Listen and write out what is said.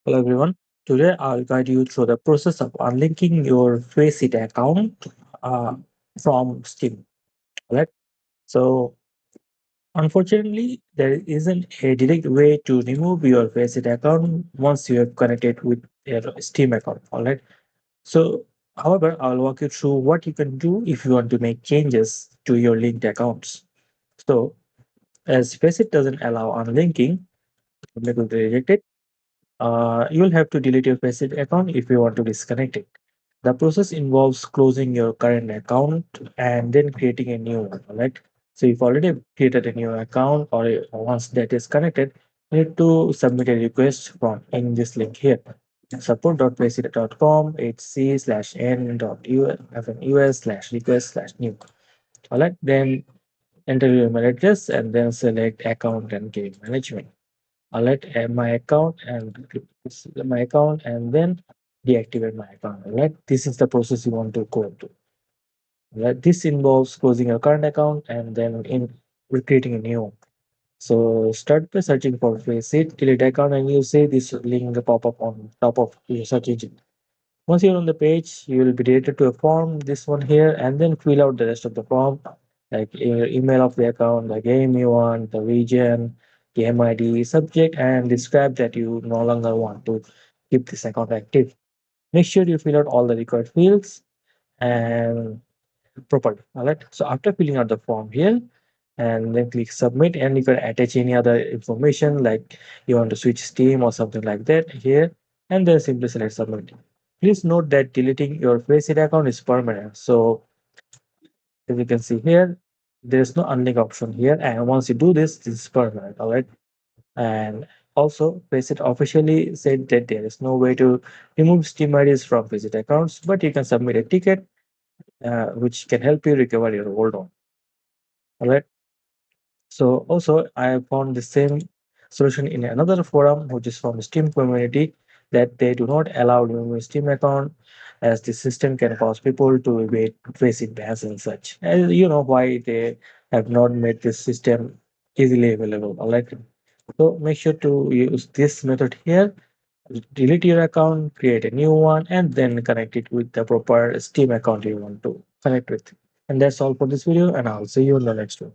Hello everyone. Today I'll guide you through the process of unlinking your FACEIT account uh, from Steam. Right? So unfortunately, there isn't a direct way to remove your FACEIT account once you have connected with your Steam account. All right. So, however, I'll walk you through what you can do if you want to make changes to your linked accounts. So, as FACEIT doesn't allow unlinking, it will be rejected. You'll have to delete your FACEIT account if you want to disconnect it. The process involves closing your current account and then creating a new one, right? So you've already created a new account or once that is connected, you need to submit a request from in this link here. support.faceit.com hc/n.us/request/new. All right, then enter your email address and then select account and game management. I'll let my account and my account and then deactivate my account. All right, this is the process you want to go to. All right, this involves closing your current account and then in creating a new one. So start by searching for FaceIt, delete account, and you see this link pop up on top of your search engine. Once you're on the page, you will be directed to a form, this one here, and then fill out the rest of the form, like your email of the account, the game you want, the region, game ID, subject, and describe that you no longer want to keep this account active. Make sure you fill out all the required fields and properly. All right. So after filling out the form here, and then click submit, and you can attach any other information like you want to switch Steam or something like that here, and then simply select submit. Please note that deleting your FaceIt account is permanent. So as you can see here, there's no unlink option here, and once you do this, this is permanent. All right. And also, FaceIt officially said that there is no way to remove Steam IDs from FaceIt accounts, but you can submit a ticket which can help you recover your old one. All right. So also I found the same solution in another forum, which is from Steam community, that they do not allow new Steam account as the system can cause people to evade facing bans and such. And you know why they have not made this system easily available. All right. So make sure to use this method here. Delete your account, create a new one, and then connect it with the proper Steam account you want to connect with. And that's all for this video, and I'll see you in the next one.